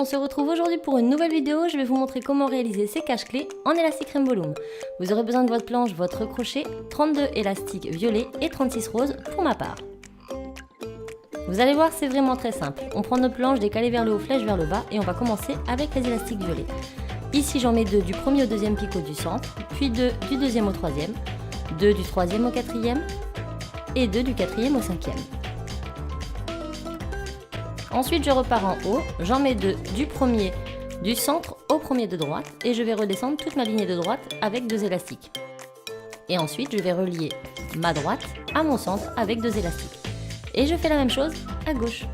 on se retrouve aujourd'hui pour une nouvelle vidéo. Je vais vous montrer comment réaliser ces cache-clés en élastique rainbow loom. Vous aurez besoin de votre planche, votre crochet, 32 élastiques violets et 36 roses pour ma part. Vous allez voir, c'est vraiment très simple. On prend notre planche décalée vers le haut, flèche vers le bas et on va commencer avec les élastiques violets. Ici j'en mets 2 du premier au deuxième picot du centre, puis 2 du deuxième au troisième, 2 du troisième au quatrième et 2 du quatrième au cinquième. Ensuite je repars en haut, j'en mets 2 du centre au premier de droite et je vais redescendre toute ma lignée de droite avec 2 élastiques. Et ensuite je vais relier ma droite à mon centre avec 2 élastiques. Et je fais la même chose à gauche.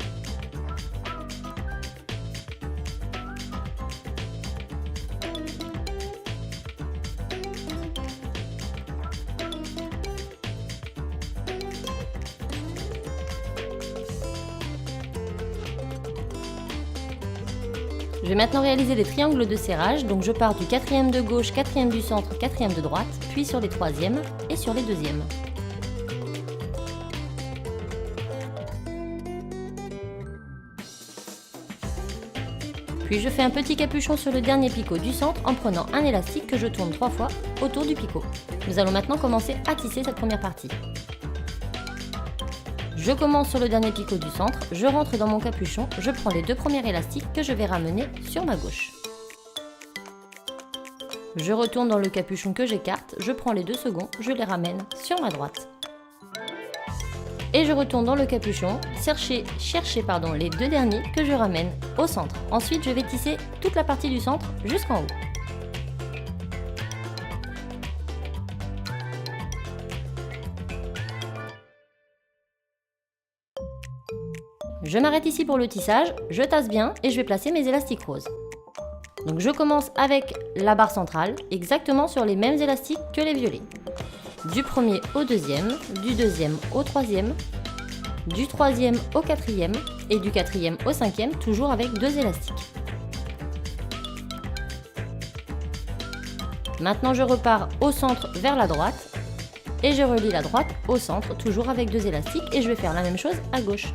Je vais maintenant réaliser des triangles de serrage, donc je pars du quatrième de gauche, quatrième du centre, quatrième de droite, puis sur les troisièmes et sur les deuxièmes. Puis je fais un petit capuchon sur le dernier picot du centre en prenant un élastique que je tourne 3 fois autour du picot. Nous allons maintenant commencer à tisser cette première partie. Je commence sur le dernier picot du centre, je rentre dans mon capuchon, je prends les 2 premiers élastiques que je vais ramener sur ma gauche. Je retourne dans le capuchon que j'écarte, je prends les 2 seconds, je les ramène sur ma droite. Et je retourne dans le capuchon, chercher les 2 derniers que je ramène au centre. Ensuite, je vais tisser toute la partie du centre jusqu'en haut. Je m'arrête ici pour le tissage, je tasse bien et je vais placer mes élastiques roses. Donc je commence avec la barre centrale, exactement sur les mêmes élastiques que les violets. Du premier au deuxième, du deuxième au troisième, du troisième au quatrième et du quatrième au cinquième, toujours avec 2 élastiques. Maintenant je repars au centre vers la droite et je relie la droite au centre, toujours avec 2 élastiques et je vais faire la même chose à gauche.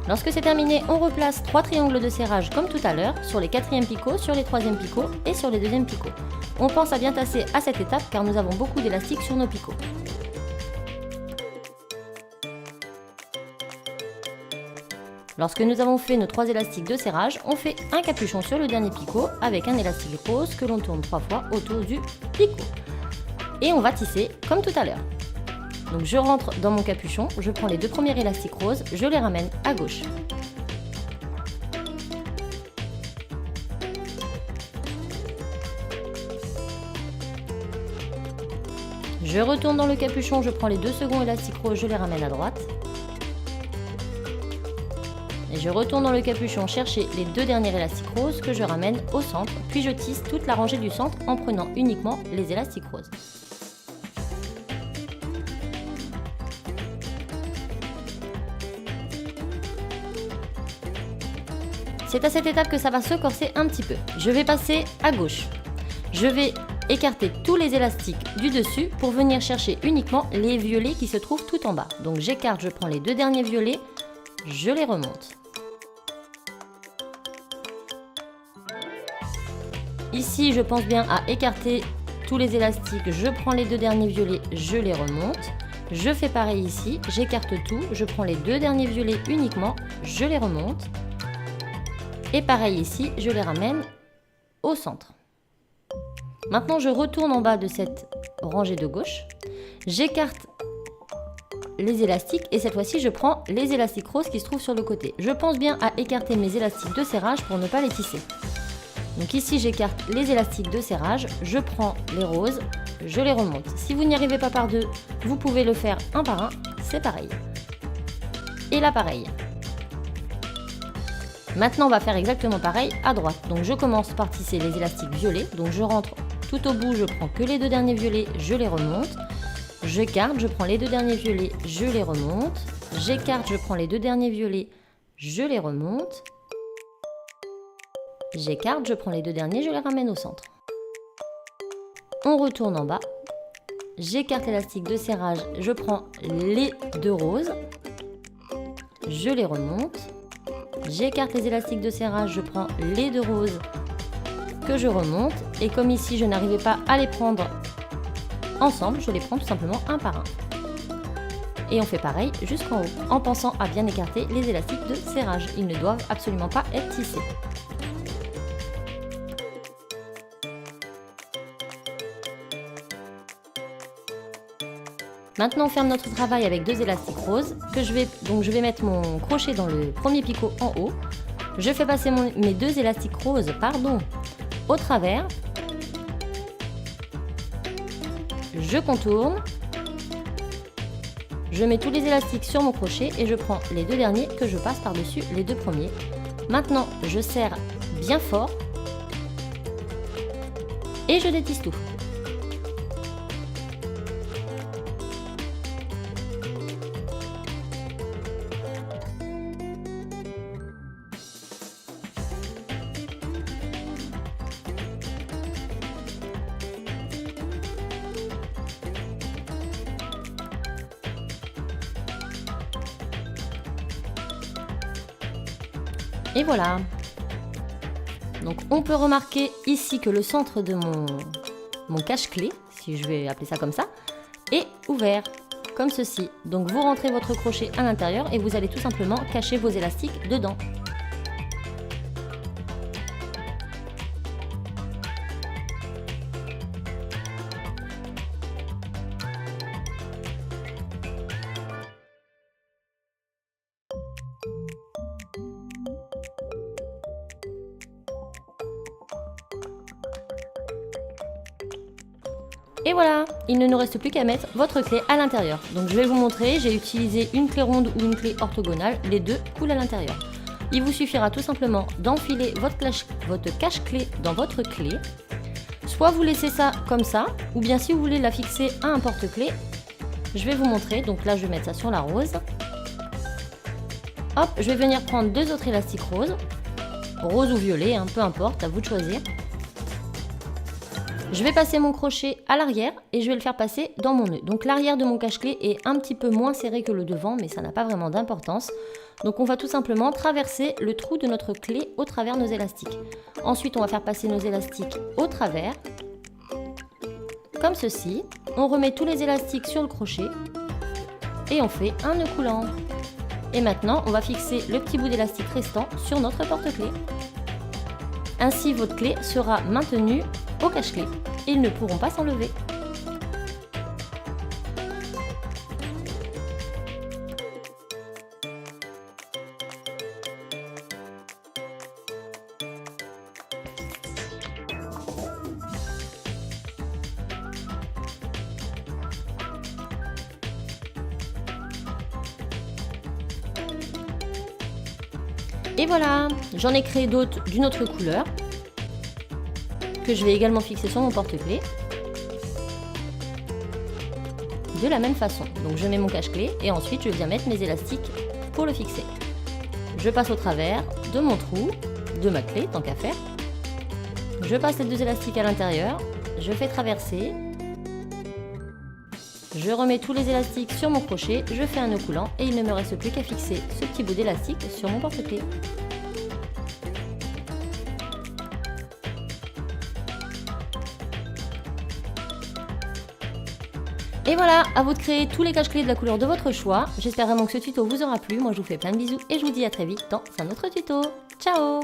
Lorsque c'est terminé, on replace 3 triangles de serrage comme tout à l'heure, sur les 4e picots, sur les 3e picots et sur les 2e picots. On pense à bien tasser à cette étape car nous avons beaucoup d'élastiques sur nos picots. Lorsque nous avons fait nos 3 élastiques de serrage, on fait un capuchon sur le dernier picot avec un élastique rose que l'on tourne 3 fois autour du picot. Et on va tisser comme tout à l'heure. Donc je rentre dans mon capuchon, je prends les 2 premiers élastiques roses, je les ramène à gauche. Je retourne dans le capuchon, je prends les 2 seconds élastiques roses, je les ramène à droite. Et je retourne dans le capuchon chercher les 2 derniers élastiques roses que je ramène au centre, puis je tisse toute la rangée du centre en prenant uniquement les élastiques roses. C'est à cette étape que ça va se corser un petit peu. Je vais passer à gauche. Je vais écarter tous les élastiques du dessus pour venir chercher uniquement les violets qui se trouvent tout en bas. Donc j'écarte, je prends les 2 derniers violets, je les remonte. Ici, je pense bien à écarter tous les élastiques, je prends les 2 derniers violets, je les remonte. Je fais pareil ici, j'écarte tout, je prends les 2 derniers violets uniquement, je les remonte. Et pareil ici, je les ramène au centre. Maintenant, je retourne en bas de cette rangée de gauche. J'écarte les élastiques et cette fois-ci, je prends les élastiques roses qui se trouvent sur le côté. Je pense bien à écarter mes élastiques de serrage pour ne pas les tisser. Donc ici, j'écarte les élastiques de serrage, je prends les roses, je les remonte. Si vous n'y arrivez pas par 2, vous pouvez le faire un par un, c'est pareil. Et là, pareil. Maintenant, on va faire exactement pareil à droite. Donc je commence par tisser les élastiques violets. Donc je rentre tout au bout, je prends que les deux derniers violets, je les remonte. J'écarte, je prends les deux derniers violets, je les remonte. J'écarte, je prends les deux derniers violets, je les remonte. J'écarte, je prends les deux derniers, je les ramène au centre. On retourne en bas. J'écarte l'élastique de serrage, je prends les deux roses. Je les remonte. J'écarte les élastiques de serrage, je prends les deux roses que je remonte. Et comme ici, je n'arrivais pas à les prendre ensemble, je les prends tout simplement un par un. Et on fait pareil jusqu'en haut, en pensant à bien écarter les élastiques de serrage. Ils ne doivent absolument pas être tissés. Maintenant, on ferme notre travail avec deux élastiques roses. Je vais mettre mon crochet dans le premier picot en haut. Je fais passer mes deux élastiques roses au travers. Je contourne. Je mets tous les élastiques sur mon crochet et je prends les deux derniers que je passe par-dessus les deux premiers. Maintenant, je serre bien fort et je détisse tout. Et voilà. Donc on peut remarquer ici que le centre de mon cache-clé, si je vais appeler ça comme ça, est ouvert, comme ceci. Donc vous rentrez votre crochet à l'intérieur et vous allez tout simplement cacher vos élastiques dedans. Et voilà, il ne nous reste plus qu'à mettre votre clé à l'intérieur. Donc je vais vous montrer, j'ai utilisé une clé ronde ou une clé orthogonale, les deux coulent à l'intérieur. Il vous suffira tout simplement d'enfiler votre cache-clé dans votre clé. Soit vous laissez ça comme ça, ou bien si vous voulez la fixer à un porte-clés, je vais vous montrer. Donc là je vais mettre ça sur la rose. Hop, je vais venir prendre deux autres élastiques roses, rose ou violet, peu importe, à vous de choisir. Je vais passer mon crochet à l'arrière et je vais le faire passer dans mon nœud. Donc l'arrière de mon cache-clé est un petit peu moins serré que le devant, mais ça n'a pas vraiment d'importance. Donc on va tout simplement traverser le trou de notre clé au travers nos élastiques. Ensuite, on va faire passer nos élastiques au travers, comme ceci. On remet tous les élastiques sur le crochet et on fait un nœud coulant. Et maintenant, on va fixer le petit bout d'élastique restant sur notre porte-clés. Ainsi, votre clé sera maintenue au cache-clé. Ils ne pourront pas s'enlever. Et voilà, j'en ai créé d'autres d'une autre couleur que je vais également fixer sur mon porte-clés de la même façon. Donc je mets mon cache-clé et ensuite je viens mettre mes élastiques pour le fixer. Je passe au travers de mon trou, de ma clé tant qu'à faire. Je passe les deux élastiques à l'intérieur, je fais traverser. Je remets tous les élastiques sur mon crochet, je fais un nœud coulant et il ne me reste plus qu'à fixer ce petit bout d'élastique sur mon porte-clés. Et voilà, à vous de créer tous les cache-clés de la couleur de votre choix. J'espère vraiment que ce tuto vous aura plu. Moi je vous fais plein de bisous et je vous dis à très vite dans un autre tuto. Ciao!